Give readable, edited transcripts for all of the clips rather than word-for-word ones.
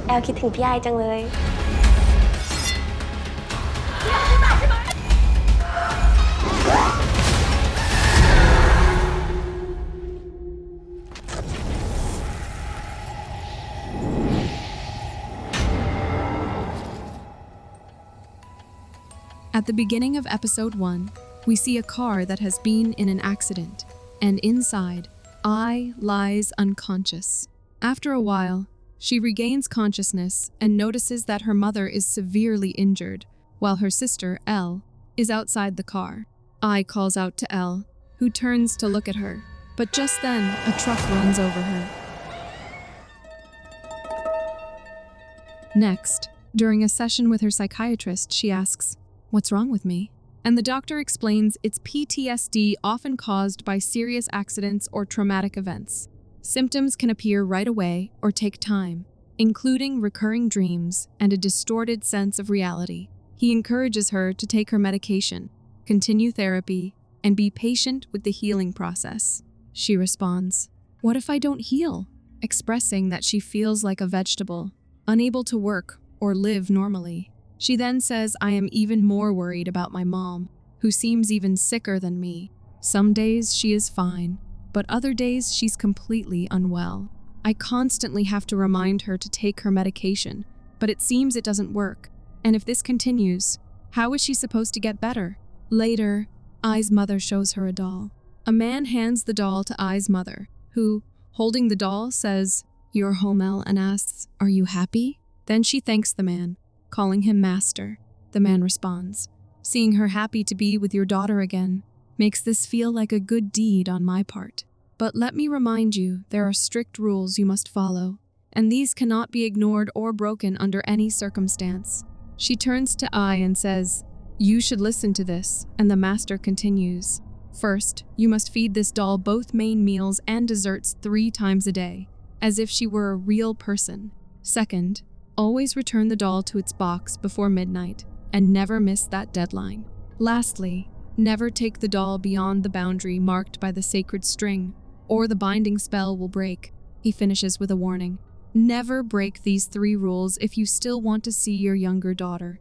แอลคิดถึงพี่ไอจังเลย At the beginning of episode 1, we see a car that has been in an accident, and inside, I lies unconscious. After a while, she regains consciousness and notices that her mother is severely injured, while her sister, Elle, is outside the car. I calls out to Elle, who turns to look at her, but just then, a truck runs over her. Next, during a session with her psychiatrist, she asks, "What's wrong with me?" And the doctor explains it's PTSD often caused by serious accidents or traumatic events. Symptoms can appear right away or take time, including recurring dreams and a distorted sense of reality. He encourages her to take her medication, continue therapy, and be patient with the healing process. She responds, "What if I don't heal?" expressing that she feels like a vegetable, unable to work or live normally. She then says, "I am even more worried about my mom, who seems even sicker than me. Some days she is fine, but other days she's completely unwell. I constantly have to remind her to take her medication, but it seems it doesn't work. And if this continues, how is she supposed to get better?" Later, I's mother shows her a doll. A man hands the doll to I's mother, who, holding the doll, says, "You're home, Elle," and asks, "Are you happy?" Then she thanks the man, calling him master. The man responds, "Seeing her happy to be with your daughter again makes this feel like a good deed on my part. But let me remind you, there are strict rules you must follow, and these cannot be ignored or broken under any circumstance." She turns to I and says, "You should listen to this," and the master continues, "First, you must feed this doll both main meals and desserts 3 times a day, as if she were a real person. Second, always return the doll to its box before midnight, and never miss that deadline. Lastly, never take the doll beyond the boundary marked by the sacred string, or the binding spell will break." He finishes with a warning. Never break these 3 rules if you still want to see your younger daughter.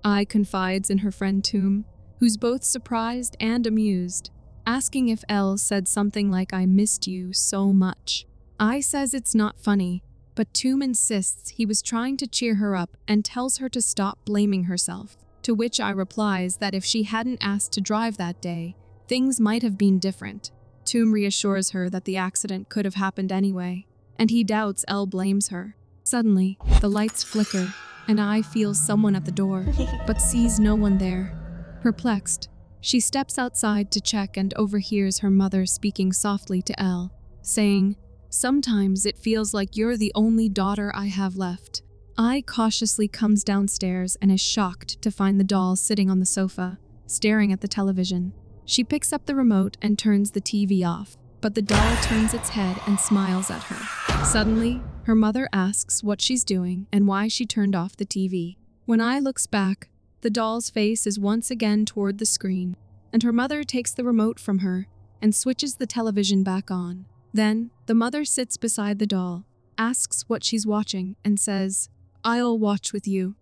I confides in her friend Tomb, who's both surprised and amused, asking if Elle said something like, "I missed you so much." I says it's not funny, but Tomb insists he was trying to cheer her up and tells her to stop blaming herself, to which I replies that if she hadn't asked to drive that day, things might have been different. Tomb reassures her that the accident could have happened anyway, and he doubts Elle blames her. Suddenly, the lights flicker, and I feel someone at the door, but sees no one there. Perplexed, she steps outside to check and overhears her mother speaking softly to Elle, saying, "Sometimes it feels like you're the only daughter I have left." I cautiously comes downstairs and is shocked to find the doll sitting on the sofa, staring at the television. She picks up the remote and turns the TV off, but the doll turns its head and smiles at her. Suddenly, her mother asks what she's doing and why she turned off the TV. When I looks back, the doll's face is once again toward the screen, and her mother takes the remote from her and switches the television back on. Then, the mother sits beside the doll, asks what she's watching, and says, "I'll watch with you."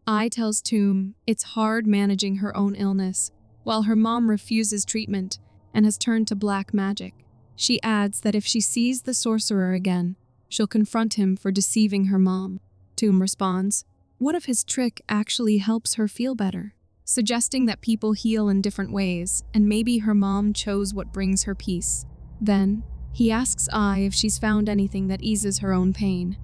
I tells Tomb it's hard managing her own illness, while her mom refuses treatment and has turned to black magic. She adds that if she sees the sorcerer again, she'll confront him for deceiving her mom. Tomb responds, "What if his trick actually helps her feel better?" Suggesting that people heal in different ways, and maybe her mom chose what brings her peace. Then, he asks I if she's found anything that eases her own pain.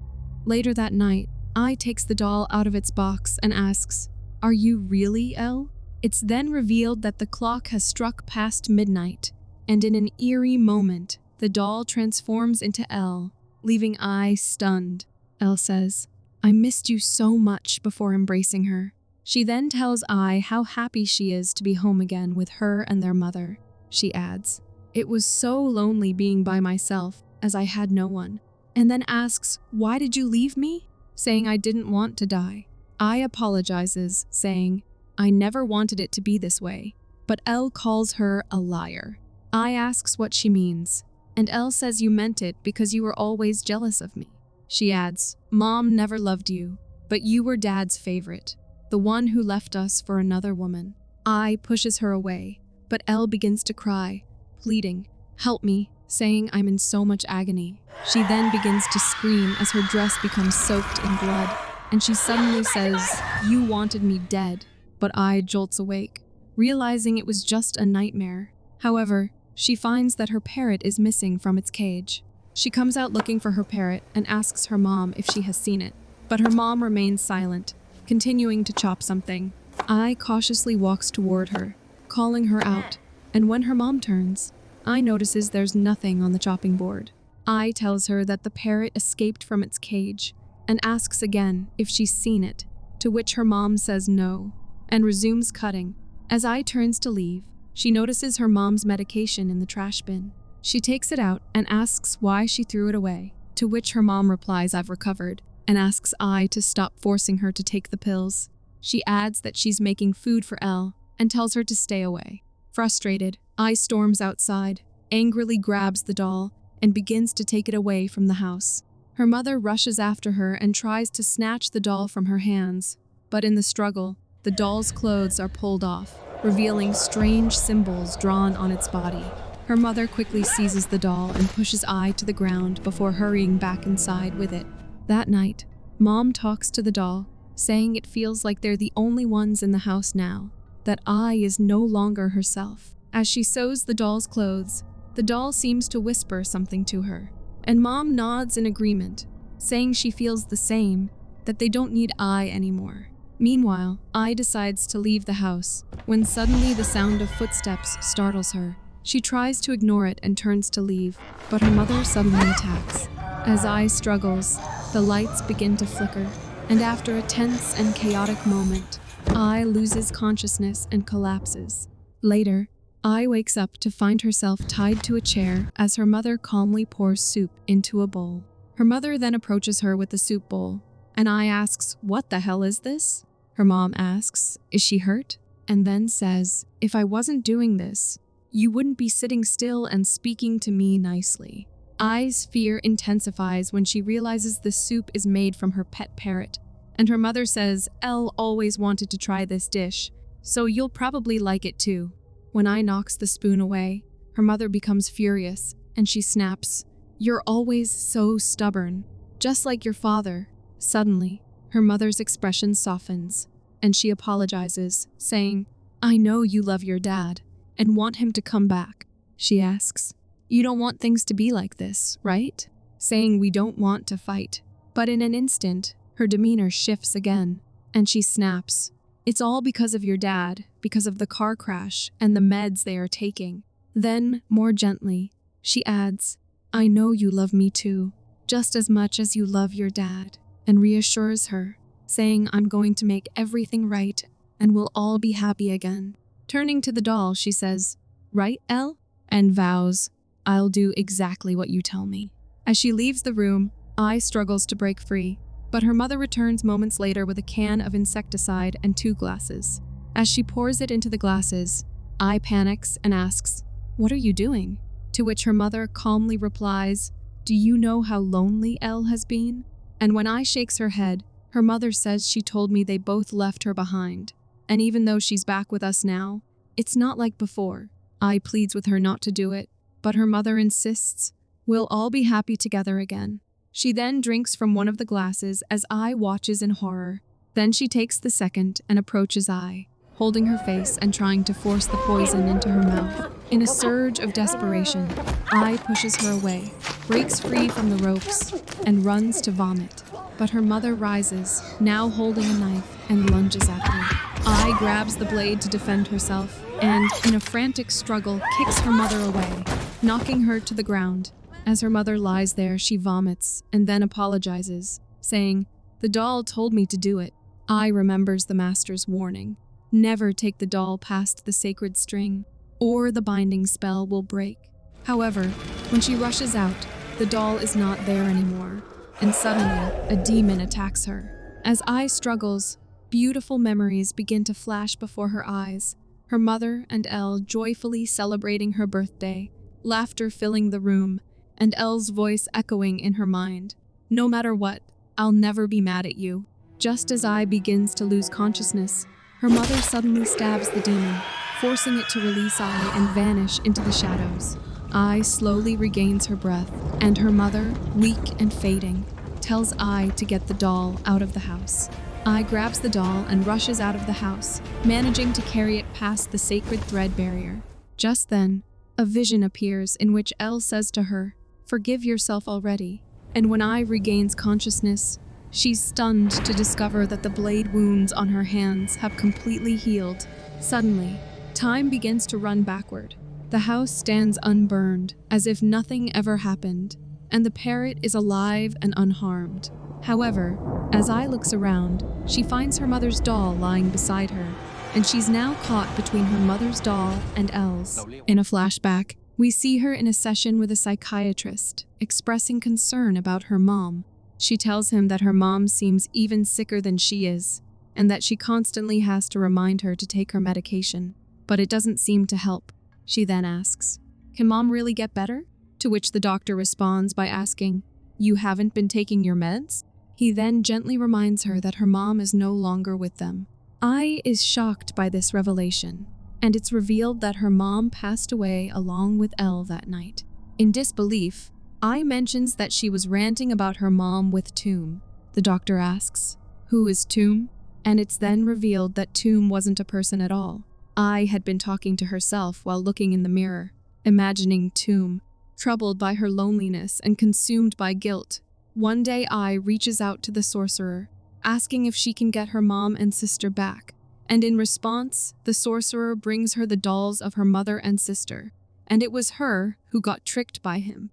Later that night, I takes the doll out of its box and asks, "Are you really Elle?" It's then revealed that the clock has struck past midnight, and in an eerie moment, the doll transforms into Elle, leaving I stunned. Elle says, "I missed you so much," before embracing her. She then tells I how happy she is to be home again with her and their mother. She adds, "It was so lonely being by myself, as I had no one," and then asks, "Why did you leave me?" saying I didn't want to die. I apologizes, saying, "I never wanted it to be this way," but Elle calls her a liar. I asks what she means, and Elle says, "You meant it because you were always jealous of me." She adds, "Mom never loved you, but you were Dad's favorite, the one who left us for another woman." I pushes her away, but Elle begins to cry, pleading, "Help me," saying I'm in so much agony. She then begins to scream as her dress becomes soaked in blood, and she suddenly says, "You wanted me dead." But I jolts awake, realizing it was just a nightmare. However, she finds that her parrot is missing from its cage. She comes out looking for her parrot and asks her mom if she has seen it, but her mom remains silent, continuing to chop something. I cautiously walks toward her, calling her out, and when her mom turns, I notices there's nothing on the chopping board. I tells her that the parrot escaped from its cage and asks again if she's seen it, to which her mom says no, and resumes cutting. As I turns to leave, she notices her mom's medication in the trash bin. She takes it out and asks why she threw it away, to which her mom replies I've recovered, and asks I to stop forcing her to take the pills. She adds that she's making food for Elle and tells her to stay away. Frustrated, I storms outside, angrily grabs the doll, and begins to take it away from the house. Her mother rushes after her and tries to snatch the doll from her hands, but in the struggle, the doll's clothes are pulled off, revealing strange symbols drawn on its body. Her mother quickly seizes the doll and pushes I to the ground before hurrying back inside with it. That night, Mom talks to the doll, saying it feels like they're the only ones in the house now, that I is no longer herself. As she sews the doll's clothes, the doll seems to whisper something to her, and Mom nods in agreement, saying she feels the same, that they don't need I anymore. Meanwhile, I decides to leave the house, when suddenly the sound of footsteps startles her. She tries to ignore it and turns to leave, but her mother suddenly attacks. As I struggles, the lights begin to flicker, and after a tense and chaotic moment, I loses consciousness and collapses. Later, I wakes up to find herself tied to a chair as her mother calmly pours soup into a bowl. Her mother then approaches her with the soup bowl, and I asks, "What the hell is this?" Her mom asks, "Is she hurt?" And then says, "If I wasn't doing this, you wouldn't be sitting still and speaking to me nicely." I's fear intensifies when she realizes the soup is made from her pet parrot, and her mother says, "Elle always wanted to try this dish, so you'll probably like it too." When I knocks the spoon away, her mother becomes furious, and she snaps, "You're always so stubborn, just like your father." Suddenly, her mother's expression softens, and she apologizes, saying, "I know you love your dad and want him to come back." She asks, "You don't want things to be like this, right?" Saying we don't want to fight. But in an instant, her demeanor shifts again, and she snaps, "It's all because of your dad, because of the car crash and the meds they are taking." Then, more gently, she adds, "I know you love me too, just as much as you love your dad," and reassures her, saying I'm going to make everything right and we'll all be happy again. Turning to the doll, she says, "Right, Elle?" and vows, "I'll do exactly what you tell me." As she leaves the room, I struggles to break free, but her mother returns moments later with a can of insecticide and 2 glasses. As she pours it into the glasses, I panics and asks, "What are you doing?" To which her mother calmly replies, "Do you know how lonely Elle has been?" And when I shakes her head, her mother says she told me they both left her behind, and even though she's back with us now, it's not like before. I pleads with her not to do it, but her mother insists, "We'll all be happy together again." She then drinks from one of the glasses as I watches in horror. Then she takes the second and approaches I, holding her face and trying to force the poison into her mouth. In a surge of desperation, I pushes her away, breaks free from the ropes, and runs to vomit. But her mother rises, now holding a knife, and lunges at her. I grabs the blade to defend herself, and, in a frantic struggle, kicks her mother away, knocking her to the ground. As her mother lies there, she vomits and then apologizes, saying, "The doll told me to do it." I remembers the master's warning, "Never take the doll past the sacred string, or the binding spell will break." However, when she rushes out, the doll is not there anymore, and suddenly, a demon attacks her. As I struggles, beautiful memories begin to flash before her eyes, her mother and Elle joyfully celebrating her birthday, laughter filling the room, and Elle's voice echoing in her mind. No matter what, I'll never be mad at you. Just as I begins to lose consciousness, her mother suddenly stabs the demon, forcing it to release I and vanish into the shadows. I slowly regains her breath, and her mother, weak and fading, tells I to get the doll out of the house. I grabs the doll and rushes out of the house, managing to carry it past the sacred thread barrier. Just then, a vision appears in which Elle says to her, "Forgive yourself already." And when I regains consciousness, she's stunned to discover that the blade wounds on her hands have completely healed. Suddenly, time begins to run backward. The house stands unburned, as if nothing ever happened, and the parrot is alive and unharmed. However, as I looks around, she finds her mother's doll lying beside her, and she's now caught between her mother's doll and Elle's. In a flashback, we see her in a session with a psychiatrist, expressing concern about her mom. She tells him that her mom seems even sicker than she is, and that she constantly has to remind her to take her medication. But it doesn't seem to help. She then asks, "Can mom really get better?" To which the doctor responds by asking, "You haven't been taking your meds?" He then gently reminds her that her mom is no longer with them. I is shocked by this revelation, and it's revealed that her mom passed away along with Elle that night. In disbelief, I mentions that she was ranting about her mom with Tomb. The doctor asks, "Who is Tomb?" And it's then revealed that Tomb wasn't a person at all. I had been talking to herself while looking in the mirror, imagining Tomb, troubled by her loneliness and consumed by guilt. One day I reaches out to the sorcerer, asking if she can get her mom and sister back, and in response, the sorcerer brings her the dolls of her mother and sister, and it was her who got tricked by him.